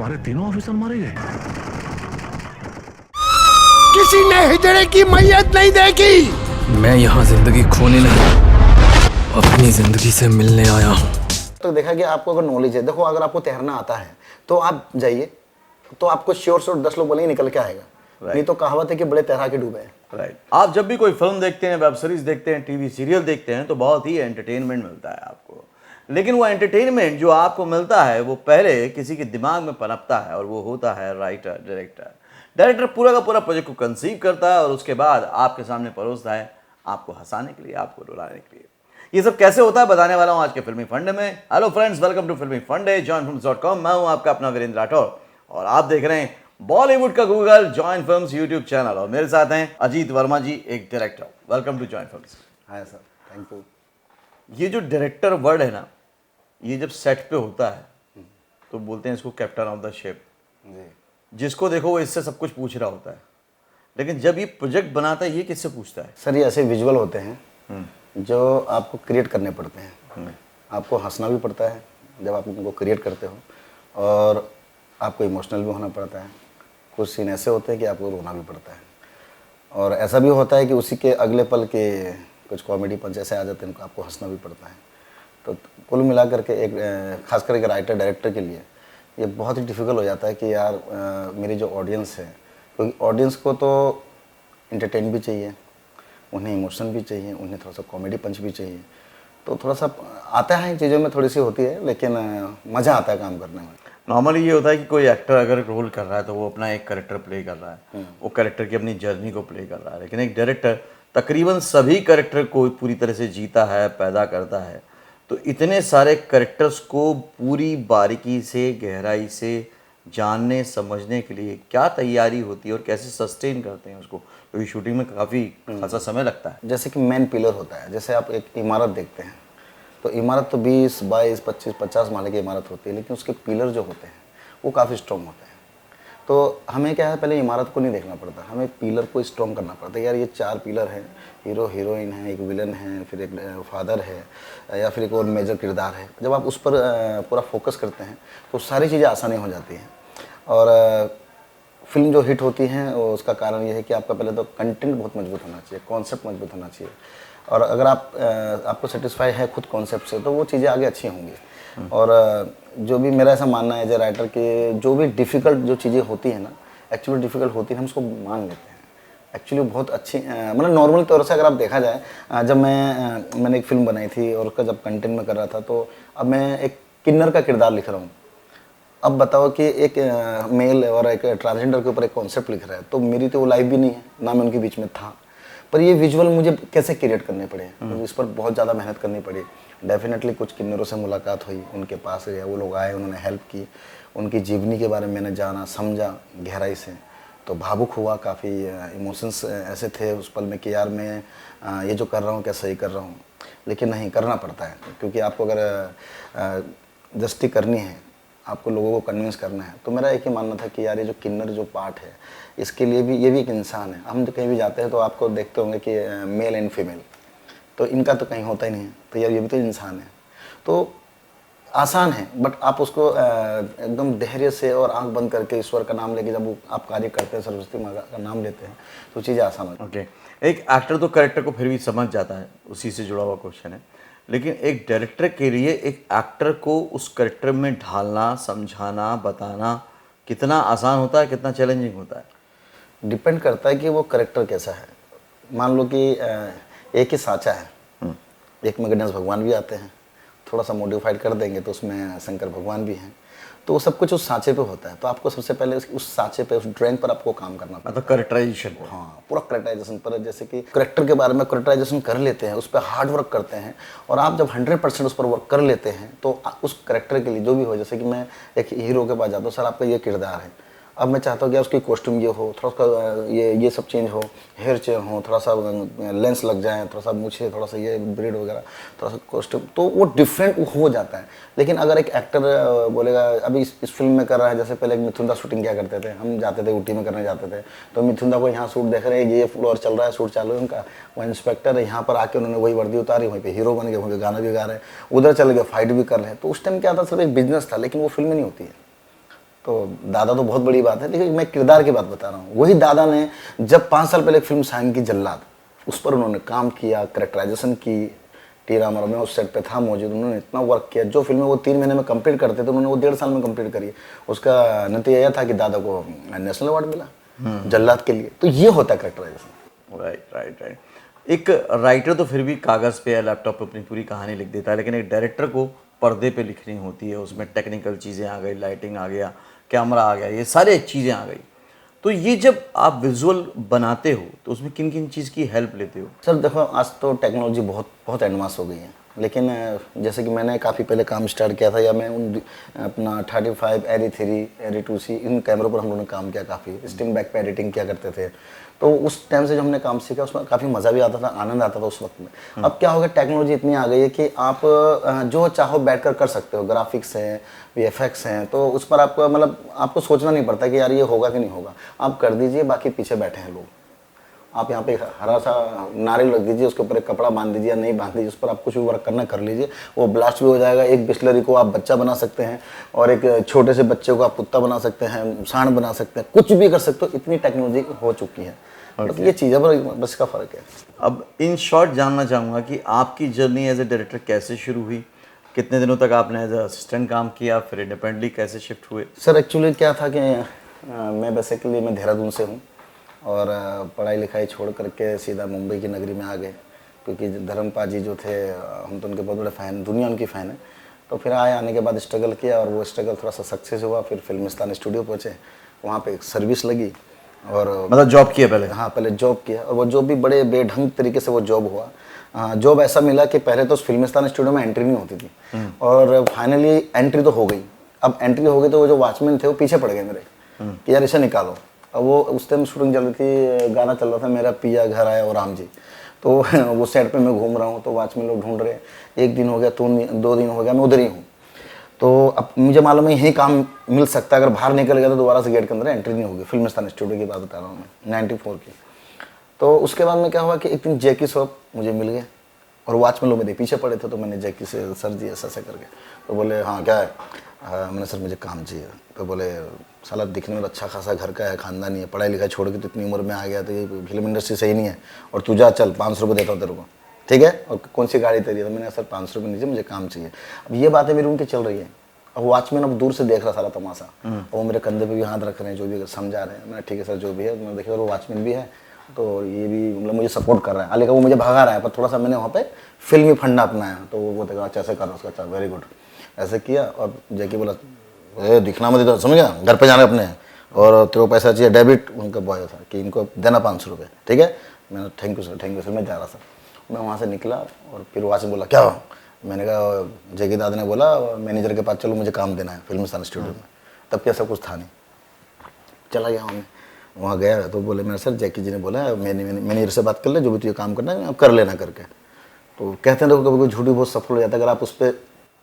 हमारे तीनों ऑफिसर मारे गए। किसी ने हिजड़े की मैयत नहीं देखी। मैं यहाँ जिंदगी खोने नहीं, अपनी जिंदगी से मिलने आया हूँ। तो देखा कि आपको अगर नॉलेज है, देखो अगर आपको तैरना आता है तो आप जाइए, तो आपको श्योर 10 लोग बोलेंगे निकल के आएगा। नहीं तो कहावत है कि बड़े तैरा के डूबे हैं। राइट। आप जब भी कोई फिल्म देखते हैं, वेब सीरीज देखते हैं, टीवी सीरियल देखते हैं, तो बहुत ही एंटरटेनमेंट मिलता है आपको। लेकिन वो एंटरटेनमेंट जो आपको मिलता है वो पहले किसी के दिमाग में पनपता है, और वो होता है राइटर, डायरेक्टर। डायरेक्टर पूरा का पूरा प्रोजेक्ट को कंसीव करता है और उसके बाद आपके सामने परोसता है, आपको हंसाने के लिए, आपको रुलाने के लिए। ये सब कैसे होता है बताने वाला हूं आज के फिल्मी फंडे में। हेलो फ्रेंड्स, वेलकम टू फिल्मी फंडे, joinfilms.com। मैं हूं आपका अपना वीरेंद्र राठौर और आप देख रहे हैं बॉलीवुड का Google, join films YouTube channel. और मेरे साथ हैं अजीत वर्मा जी, एक director. Welcome to join films. हाँ सर, थैंक यू। ये जो डायरेक्टर वर्ड है ना, ये जब सेट पे होता है तो बोलते हैं इसको कैप्टन ऑफ द शिप। जिसको देखो वो इससे सब कुछ पूछ रहा होता है, लेकिन जब ये प्रोजेक्ट बनाता है ये किससे पूछता है? सर ये ऐसे विजुअल होते हैं जो आपको क्रिएट करने पड़ते हैं। आपको हंसना भी पड़ता है जब आप उनको क्रिएट करते हो, और आपको इमोशनल भी होना पड़ता है। कुछ सीन ऐसे होते हैं कि आपको रोना भी पड़ता है, और ऐसा भी होता है कि उसी के अगले पल के कुछ कॉमेडी पंच ऐसे आ जाते हैं, उनको आपको हंसना भी पड़ता है। तो कुल मिलाकर के एक खासकर एक राइटर डायरेक्टर के लिए ये बहुत ही डिफ़िकल्ट हो जाता है कि यार मेरी जो ऑडियंस है, क्योंकि ऑडियंस को तो इंटरटेन भी चाहिए, उन्हें इमोशन भी चाहिए, उन्हें थोड़ा सा कॉमेडी पंच भी चाहिए। तो थोड़ा सा आता है, इन चीज़ों में थोड़ी सी होती है, लेकिन मज़ा आता है काम करने में। नॉर्मली ये होता है कि कोई एक्टर अगर रोल कर रहा है तो वो अपना एक कैरेक्टर प्ले कर रहा है, वो कैरेक्टर की अपनी जर्नी को प्ले कर रहा है। लेकिन एक डायरेक्टर तकरीबन सभी कैरेक्टर को पूरी तरह से जीता है, पैदा करता है। तो इतने सारे कैरेक्टर्स को पूरी बारीकी से, गहराई से जानने समझने के लिए क्या तैयारी होती है और कैसे सस्टेन करते हैं उसको, क्योंकि शूटिंग में काफ़ी खासा समय लगता है। जैसे कि मेन पिलर होता है, जैसे आप एक इमारत देखते हैं तो इमारत तो 20, 22, 25, 50 माले की इमारत होती है, लेकिन उसके पिलर जो होते हैं वो काफ़ी स्ट्रॉन्ग होते हैं। तो हमें क्या है, पहले इमारत को नहीं देखना पड़ता, हमें पिलर को स्ट्रॉन्ग करना पड़ता है। यार ये 4 पिलर हैं, हीरो हीरोइन है, एक विलन है, फिर एक फादर है, या फिर एक और मेजर किरदार है। जब आप उस पर पूरा फोकस करते हैं तो सारी चीज़ें आसानी हो जाती हैं। और फिल्म जो हिट होती है उसका कारण ये है कि आपका पहले तो कंटेंट बहुत मजबूत होना चाहिए, कॉन्सेप्ट मजबूत होना चाहिए। और अगर आपको सेटिस्फाई है खुद कॉन्सेप्ट से, तो वो चीज़ें आगे अच्छी होंगी। और जो भी मेरा ऐसा मानना है एज ए राइटर कि जो भी डिफ़िकल्ट जो चीज़ें होती हैं ना, एक्चुअली डिफ़िकल्ट होती है, हम उसको मान लेते हैं। एक्चुअली बहुत अच्छी, मतलब नॉर्मल तौर से अगर आप देखा जाए, जब मैंने एक फ़िल्म बनाई थी और उसका जब कंटेंट में कर रहा था, तो अब मैं एक किन्नर का किरदार लिख रहा हूँ। अब बताओ कि एक मेल और एक ट्रांसजेंडर के ऊपर एक कॉन्सेप्ट लिख रहा है, तो मेरी तो वो लाइफ भी नहीं है, ना मैं उनके बीच में था, पर ये विजुअल मुझे कैसे क्रिएट करने पड़े, मुझे इस पर बहुत ज़्यादा मेहनत करनी पड़ी। डेफिनेटली कुछ किन्नरों से मुलाकात हुई, उनके पास गया, वो लोग आए, उन्होंने हेल्प की, उनकी जीवनी के बारे में मैंने जाना, समझा गहराई से, तो भावुक हुआ। काफ़ी इमोशंस ऐसे थे उस पल में कि यार मैं ये जो कर रहा हूँ क्या सही कर रहा हूँ, लेकिन नहीं, करना पड़ता है, क्योंकि आपको अगर जस्टी करनी है, आपको लोगों को कन्विंस करना है। तो मेरा एक ही मानना था कि यार ये जो किन्नर जो पार्ट है, इसके लिए भी ये भी एक इंसान है। हम जो कहीं भी जाते हैं तो आपको देखते होंगे कि मेल एंड फीमेल, तो इनका तो कहीं होता ही नहीं है, तो यार ये भी तो इंसान है। तो आसान है, बट आप उसको एकदम धैर्य से और आंख बंद करके ईश्वर का नाम लेके जब वो आप कार्य करते हैं, सरस्वती माँ का नाम लेते हैं, तो चीज़ें आसान होती हैं। ओके, एक एक्टर तो कैरेक्टर को फिर भी समझ जाता है, उसी से जुड़ा हुआ क्वेश्चन है। लेकिन एक डायरेक्टर के लिए एक एक्टर को उस कैरेक्टर में ढालना, समझाना, बताना कितना आसान होता है, कितना चैलेंजिंग होता है? डिपेंड करता है कि वो कैरेक्टर कैसा है। मान लो कि एक ही साँचा है, एक में गणेश भगवान भी आते हैं, थोड़ा सा मॉडिफाइड कर देंगे तो उसमें शंकर भगवान भी हैं, तो वो सब कुछ उस सांचे पे होता है। तो आपको सबसे पहले उस सांचे पे, उस ड्राइंग पर आपको काम करना पड़ता है, मतलब कैरेक्टराइजेशन। हाँ, पूरा कैरेक्टराइजेशन पर। जैसे कि कैरेक्टर के बारे में कैरेक्टराइजेशन कर लेते हैं, उस पर हार्ड वर्क करते हैं, और आप जब 100% उस पर वर्क कर लेते हैं तो उस कैरेक्टर के लिए जो भी हो, जैसे कि मैं एक हीरो के पास जाता हूँ, सर आपका ये किरदार है, अब मैं चाहता हूँ कि उसकी कॉस्ट्यूम ये हो, थोड़ा सा ये सब चेंज हो, हेयर चेंज हो, थोड़ा सा लेंस लग जाए, थोड़ा सा मूछे, थोड़ा सा ये ब्रीड वगैरह, थोड़ा सा कॉस्ट्यूम, तो वो डिफरेंट हो जाता है। लेकिन अगर एक एक्टर बोलेगा, अभी इस फिल्म में कर रहा है, जैसे पहले मिथुन दा शूटिंग क्या करते थे, हम जाते थे ऊटी में करने जाते थे, तो मिथुन दा को यहाँ शूट देख रहे हैं, ये फ्लोर चल रहा है, शूट चालू है उनका, वो इंस्पेक्टर है, यहाँ पर आके उन्होंने वही वर्दी उतारी, वहीं पे हीरो बन गए, वहीं पे गाना भी गा रहे हैं, उधर चल गए, फाइट भी कर रहे हैं। तो उस टाइम क्या था, सिर्फ एक बिजनेस था, लेकिन वो फिल्म नहीं होती है। तो दादा तो बहुत बड़ी बात है, लेकिन मैं किरदार की बात बता रहा हूँ। वही दादा ने जब 5 साल पहले एक फिल्म साइन की जल्लाद, उस पर उन्होंने काम किया, करेक्टराइजेशन की, टी रामाराव में उस सेट पे था मौजूद, उन्होंने इतना वर्क किया। जो फिल्में वो 3 महीने में कंप्लीट करते थे उन्होंने वो 1.5 साल में कंप्लीट करी। उसका नतीजा यह था कि दादा को नेशनल अवार्ड मिला जल्लाद के लिए। तो ये होता है करेक्टराइजेशन। राइट। एक राइटर तो फिर भी कागज़ पे या लैपटॉप पे अपनी पूरी कहानी लिख देता है, लेकिन एक डायरेक्टर को पर्दे पे लिखनी होती है। उसमें टेक्निकल चीज़ें आ गई, लाइटिंग आ गया, कैमरा आ गया, ये सारी चीज़ें आ गई। तो ये जब आप विजुअल बनाते हो तो उसमें किन किन चीज़ की हेल्प लेते हो? सर देखो, आज तो टेक्नोलॉजी बहुत एडवांस हो गई है, लेकिन जैसे कि मैंने काफ़ी पहले काम स्टार्ट किया था, या मैं उन अपना 35 Arri3 Arri2C इन कैमरों पर हम लोगों ने काम किया, काफ़ी स्टिंग बैक पे एडिटिंग किया करते थे। तो उस टाइम से जो हमने काम सीखा उसमें काफ़ी मज़ा भी आता था, आनंद आता था उस वक्त में। अब क्या हो गया, टेक्नोलॉजी इतनी आ गई है कि आप जो चाहो बैठ कर सकते हो। ग्राफिक्स हैं, VFX हैं, तो उस पर आपको मतलब आपको सोचना नहीं पड़ता कि यार ये होगा कि नहीं होगा, आप कर दीजिए, बाकी पीछे बैठे हैं लोग। आप यहाँ पे हरा सा नारियल रख दीजिए, उसके ऊपर एक कपड़ा बांध दीजिए या नहीं बांध दीजिए, उस पर आप कुछ भी वर्क करना कर लीजिए, वो ब्लास्ट भी हो जाएगा। एक बिस्लरी को आप बच्चा बना सकते हैं, और एक छोटे से बच्चे को आप कुत्ता बना सकते हैं, सांड बना सकते हैं, कुछ भी कर सकते हो। इतनी टेक्नोलॉजी हो चुकी है। मतलब ये चीज़ है, बस का फ़र्क है। अब इन शॉर्ट जानना चाहूँगा कि आपकी जर्नी एज ए डायरेक्टर कैसे शुरू हुई, कितने दिनों तक आपने एज असिस्टेंट काम किया, फिर इंडिपेंडेंटली कैसे शिफ्ट हुए? सर एक्चुअली क्या था कि मैं बेसिकली मैं देहरादून से हूँ, और पढ़ाई लिखाई छोड़ करके सीधा मुंबई की नगरी में आ गए, क्योंकि धर्मपाल जी जो थे, हम तो उनके बहुत बड़े फ़ैन, दुनिया उनकी फ़ैन है। तो फिर आने के बाद स्ट्रगल किया, और वो स्ट्रगल थोड़ा सा सक्सेस हुआ। फिर फिल्मिस्तान स्टूडियो पहुँचे, वहाँ पे एक सर्विस लगी, और मतलब जॉब किया पहले? हाँ, पहले जॉब किया, और वो जॉब भी बड़े बेढंग तरीके से वो जॉब हुआ। जॉब ऐसा मिला कि पहले तो उस फिल्मिस्तान स्टूडियो में एंट्री नहीं होती थी, और फाइनली एंट्री तो हो गई। अब एंट्री हो गई तो वो जो वॉचमैन थे वो पीछे पड़ गए मेरे कि यार इसे निकालो। अब वो उस टाइम शूटिंग चल रही थी, गाना चल रहा था मेरा पिया घर आया और राम जी। तो वो सेट पे मैं घूम रहा हूँ, तो वॉचमैन लोग ढूंढ रहे हैं। 1 दिन हो गया, 2 दिन हो गया, मैं उधर ही हूँ। तो अब मुझे मालूम है यही काम मिल सकता है, अगर बाहर निकल गया तो दोबारा से गेट के अंदर एंट्री नहीं होगी। फिल्मिस्तान स्टूडियो की बात बता रहा हूँ मैं, 94 की। तो उसके बाद में क्या हुआ कि एक दिन जैकी श्रॉफ मुझे मिल गए, और वॉचमैन लोग मेरे पीछे पड़े थे। तो मैंने जैकी से, सर जी ऐसा ऐसा करके, तो बोले हाँ क्या है? मैंने सर मुझे काम चाहिए। तो बोले साला दिखने में अच्छा खासा घर का है, खानदानी है, पढ़ाई लिखाई छोड़ के तो इतनी उम्र में आ गया, तो ये फिल्म इंडस्ट्री सही नहीं है, और तू जा चल, 500 रुपये देता हूँ तेरे को, ठीक है? और कौन सी गाड़ी तेरी है? तो मैंने सर 500 रुपये नीचे, मुझे काम चाहिए। अब ये बातें मेरी उनकी चल रही है। अब वॉचमैन अब दूर से देख रहा सारा तमाशा, और वो मेरे कंधे पे भी हाथ रख रहे हैं, जो भी समझा रहे हैं। मैंने ठीक है सर, जो भी है। मैंने देखा वो वॉचमैन भी है, तो ये भी मतलब मुझे सपोर्ट कर रहा है। लेकिन वो मुझे भगा रहा है, पर थोड़ा सा मैंने वहाँ पे फिल्मी फंडा अपनाया। तो वो देखा अच्छा ऐसे कर रहा, उसका वेरी गुड, ऐसे किया। और जैकी बोला दिखना मत, इधर समझ गया, घर पे जाना अपने, और तेरे को पैसा चाहिए डेबिट। उनका बॉय था कि इनको देना 500 रुपये, ठीक है? मैंने थैंक यू सर, मैं जा रहा था। मैं वहाँ से निकला, और फिर वहाँ से बोला क्या हो? मैंने कहा जैकी दादा ने बोला मैनेजर के पास चलो, मुझे काम देना है फिल्मिस्तान स्टूडियो में। तब क्या सब कुछ था नहीं, चला गया मैं वहाँ गया। तो बोले मेरे सर जैकी जी ने बोला मैनेजर से बात कर ले, जो भी तुझे काम करना है आप कर लेना करके। तो कहते हैं देखो कभी कोई झूठी बहुत सफल हो जाता है, अगर आप उस पर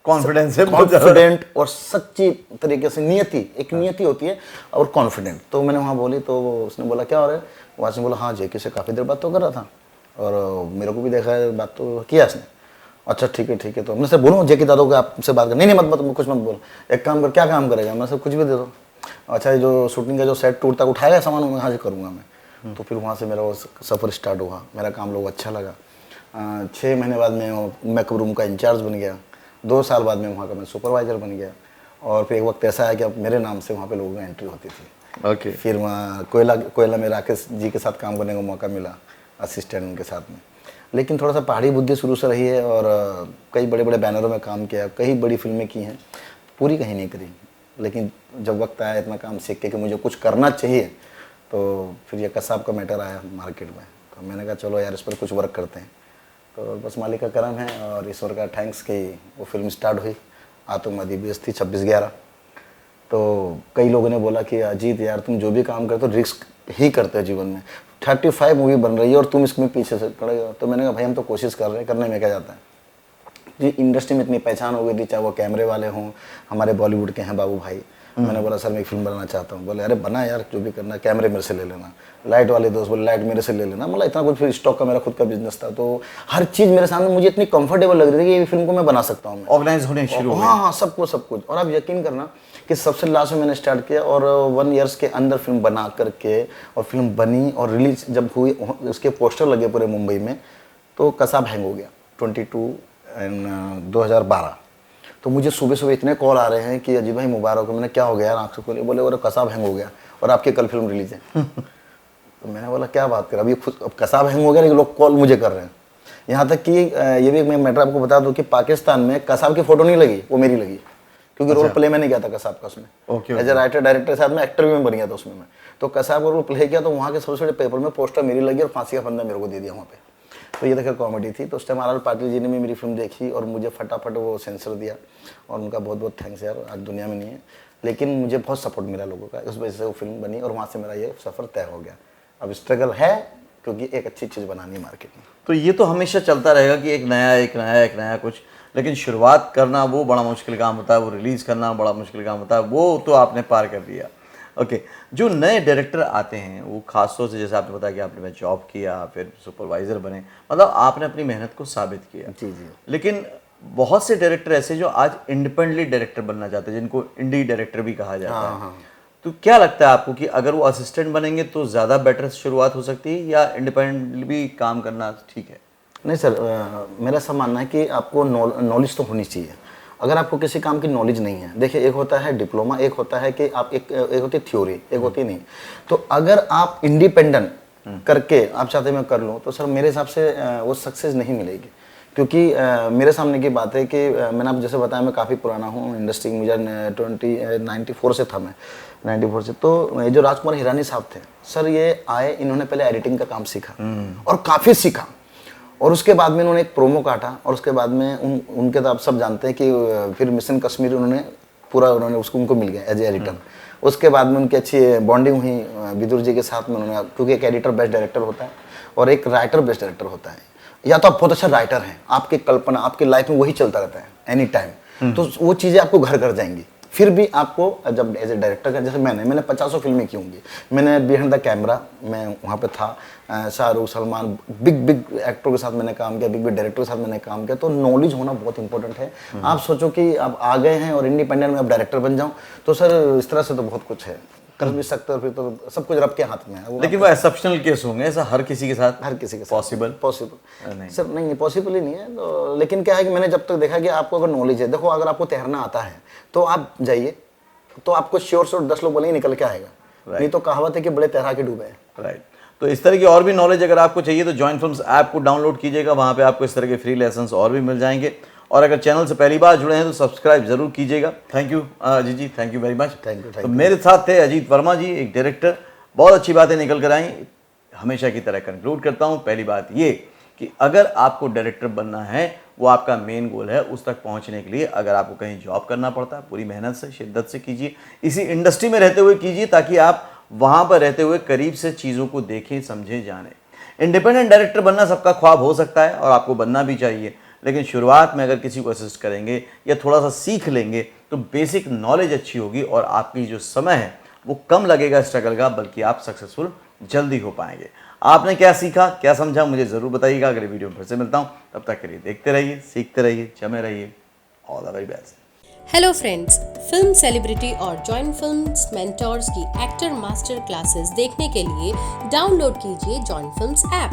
कॉन्फिडेंट और सच्ची तरीके से, नियति होती है और कॉन्फिडेंट। तो मैंने वहाँ बोली, तो उसने बोला क्या हो रहा है? वहाँ से बोला हाँ जैकी से काफ़ी देर बात तो कर रहा था, और मेरे को भी देखा है, बात तो किया उसने। अच्छा ठीक है। तो मैं सर बोलूँ जैकी दादा को आपसे बात कर? नहीं मत कुछ मत बोल, एक काम कर। क्या काम करेगा? मैं सर कुछ भी दे दो। अच्छा जो शूटिंग का जो सेट टूटता उठाएगा सामान, वहाँ से करूँगा मैं। तो फिर वहाँ से मेरा वो सफ़र स्टार्ट हुआ, मेरा काम लोगों को अच्छा लगा। 6 महीने बाद मैं मेकअप रूम का इंचार्ज बन गया। 2 साल बाद में वहाँ का मैं सुपरवाइज़र बन गया। और फिर एक वक्त ऐसा है कि अब मेरे नाम से वहाँ पे लोगों की एंट्री होती थी। ओके। फिर वहाँ कोयला में राकेश जी के साथ काम करने का मौका मिला, असिस्टेंट उनके साथ में। लेकिन थोड़ा सा पहाड़ी बुद्धि शुरू से रही है, और कई बड़े बड़े बैनरों में काम किया, कई बड़ी फिल्में की हैं, पूरी कहीं नहीं करी। लेकिन जब वक्त आया इतना काम सीख के कि मुझे कुछ करना चाहिए, तो फिर ये कसाब का मैटर आया मार्केट में। तो मैंने कहा चलो यार इस पर कुछ वर्क करते हैं। तो बस मालिक का करम है और ईश्वर का थैंक्स कि वो फिल्म स्टार्ट हुई। आतंकवादी बेस थी 26/11। तो कई लोगों ने बोला कि अजीत यार तुम जो भी काम करते हो रिस्क ही करते हो जीवन में, 35 मूवी बन रही है और तुम इसमें पीछे से खड़े हो। तो मैंने कहा भाई हम तो कोशिश कर रहे हैं, करने में क्या जाता है। जी इंडस्ट्री में इतनी पहचान हो गई थी, चाहे वो कैमरे वाले हों, हमारे बॉलीवुड के हैं बाबू भाई, मैंने बोला सर मैं एक फिल्म बनाना चाहता हूँ। बोले अरे बना यार, जो भी करना, कैमरे मेरे से ले लेना। लाइट वाले दोस्त बोले लाइट मेरे से ले लेना। मतलब इतना कुछ, फिर स्टॉक का मेरा खुद का बिजनेस था, तो हर चीज़ मेरे सामने मुझे इतनी कंफर्टेबल लग रही थी कि ये फिल्म को मैं बना सकता हूँ। ऑर्गेनाइज होने शुरू हो गए। हाँ, सब कुछ। और आप यकीन करना कि सबसे लास्ट में मैंने स्टार्ट किया और 1 ईयर्स के अंदर फिल्म बना करके, और फिल्म बनी और रिलीज जब हुई, उसके पोस्टर लगे पूरे मुंबई में, तो कसाब हैंग हो गया 2012। तो मुझे सुबह इतने कॉल आ रहे हैं कि अजीब भाई मुबारक हो। मैंने क्या हो गया यार, आँख से खोले। बोले और कसाब हैंग हो गया और आपकी कल फिल्म रिलीज है। तो मैंने बोला क्या बात कर, अभी खुद अब कसाब हैंग हो गया, लेकिन लोग कॉल मुझे कर रहे हैं। यहाँ तक कि ये भी मैं मैटर आपको बता दूं कि पाकिस्तान में कसाब की फोटो नहीं लगी, वो मेरी लगी, क्योंकि रोल प्ले मैंने किया था कसाब का उसमें। एज ए राइटर डायरेक्टर के साथ में एक्टर भी मैं बन गया था उसमें। मैं तो कसाब का रोल प्ले किया, तो वहाँ के सबसे बड़े पेपर में पोस्टर मेरी लगी और फांसी का फंदा मेरे को दे दिया वहाँ पे। तो ये देखिए कॉमेडी थी। तो उस टाइम आर पाटिल जी ने भी मेरी फिल्म देखी और मुझे फटाफट वो सेंसर दिया, और उनका बहुत बहुत थैंक्स यार, आज दुनिया में नहीं है, लेकिन मुझे बहुत सपोर्ट मिला लोगों का, उस वजह से वो फिल्म बनी और वहाँ से मेरा ये सफ़र तय हो गया। अब स्ट्रगल है, क्योंकि एक अच्छी चीज़ बनानी है मार्केट में। तो ये तो हमेशा चलता रहेगा कि एक नया कुछ, लेकिन शुरुआत करना वो बड़ा मुश्किल काम होता है, वो रिलीज़ करना बड़ा मुश्किल काम होता है, वो तो आपने पार कर दिया। ओके, जो नए डायरेक्टर आते हैं वो खासतौर से, जैसे आपने बताया कि आपने जॉब किया, फिर सुपरवाइज़र बने, मतलब आपने अपनी मेहनत को साबित किया। जी। लेकिन बहुत से डायरेक्टर ऐसे जो आज इंडिपेंडेंटली डायरेक्टर बनना चाहते हैं, जिनको इंडी डायरेक्टर भी कहा जाता है। तो क्या लगता है आपको कि अगर वो असिस्टेंट बनेंगे तो ज़्यादा बेटर शुरुआत हो सकती है, या इंडिपेंडेंटली भी काम करना ठीक है? नहीं सर, मेरा सब मानना है कि आपको नॉलेज तो होनी चाहिए। अगर आपको किसी काम की नॉलेज नहीं है, देखिए एक होता है डिप्लोमा, एक होता है कि आप एक होती है थ्योरी, एक होती नहीं। तो अगर आप इंडिपेंडेंट करके आप चाहते मैं कर लूँ, तो सर मेरे हिसाब से वो सक्सेस नहीं मिलेगी। क्योंकि मेरे सामने की बात है कि मैंने आप जैसे बताया मैं काफ़ी पुराना हूँ इंडस्ट्री में, मुझे 94 से था मैं, 94 से। तो ये जो राजकुमार हिरानी साहब थे सर, ये आए, इन्होंने पहले एडिटिंग का काम सीखा और काफ़ी सीखा, और उसके बाद में उन्होंने एक प्रोमो काटा, और उसके बाद में उनके तो आप सब जानते हैं कि फिर मिशन कश्मीर उन्होंने उनको मिल गया एज ए एडिटर। उसके बाद में उनकी अच्छी बॉन्डिंग हुई विदुर जी के साथ में। उन्होंने, क्योंकि एक एडिटर बेस्ट डायरेक्टर होता है और एक राइटर बेस्ट डायरेक्टर होता है। या तो आप बहुत अच्छा राइटर हैं, आपकी कल्पना आपकी लाइफ में वही चलता रहता है एनी टाइम, तो वो चीज़ें आपको घर कर जाएंगी। फिर भी आपको जब एज ए डायरेक्टर का, जैसे मैंने 50 फिल्में की होंगी, मैंने बिहाइंड द कैमरा मैं वहाँ पे था, शाहरुख सलमान बिग एक्टरों के साथ मैंने काम किया, बिग डायरेक्टर के साथ मैंने काम किया। तो नॉलेज होना बहुत इंपॉर्टेंट है। आप सोचो कि आप आ गए हैं और इंडिपेंडेंट में आप डायरेक्टर बन जाओ, तो सर इस तरह से तो बहुत कुछ है, कर भी सकते हो, फिर तो सब कुछ रब के हाथ में है। लेकिन वो एक्सेप्शनल केस होंगे, ऐसा हर किसी के साथ पॉसिबल नहीं सर, नहीं पॉसिबल ही नहीं है। तो लेकिन क्या है कि मैंने जब तक देखा कि आपको अगर नॉलेज है, देखो अगर आपको तैरना आता है तो आप जाइए, तो आपको श्योर 10 लोग बोलेंगे निकल के आएगा। नहीं तो कहावत है कि बड़े तैरा के डूबे हैं। राइट। तो इस तरह की और भी नॉलेज अगर आपको चाहिए तो जॉइन फिल्म्स ऐप को डाउनलोड कीजिएगा, वहाँ पे आपको इस तरह के फ्री लेसन्स और भी मिल जाएंगे। और अगर चैनल से पहली बार जुड़े हैं तो सब्सक्राइब जरूर कीजिएगा। Thank you Ajit ji, thank you very much. Thank you. तो मेरे साथ थे अजीत वर्मा जी, एक डायरेक्टर। बहुत अच्छी बातें निकल कर आई। हमेशा की तरह कंक्लूड करता हूँ। पहली बात ये कि अगर आपको डायरेक्टर बनना है, वो आपका मेन गोल है, उस तक पहुंचने के लिए अगर आपको कहीं जॉब करना पड़ता है, पूरी मेहनत से, शिद्दत से कीजिए। इसी इंडस्ट्री में रहते हुए कीजिए, ताकि आप वहाँ पर रहते हुए करीब से चीज़ों को देखें, समझें, जानें। इंडिपेंडेंट डायरेक्टर बनना सबका ख्वाब हो सकता है और आपको बनना भी चाहिए, लेकिन शुरुआत में अगर किसी को असिस्ट करेंगे या थोड़ा सा सीख लेंगे तो बेसिक नॉलेज अच्छी होगी और आपकी जो समय है वो कम लगेगा स्ट्रगल का, बल्कि आप सक्सेसफुल जल्दी हो पाएंगे। आपने क्या सीखा, क्या समझा, मुझे ज़रूर बताइएगा। अगले वीडियो में फिर से मिलता हूँ, तब तक के लिए देखते रहिए, सीखते रहिए, जमे रहिए। All the very best. Hello friends, film celebrity और जॉइन फिल्म्स मेंटोर्स की एक्टर मास्टर क्लासेस देखने के लिए डाउनलोड कीजिए जॉइन फिल्म्स ऐप।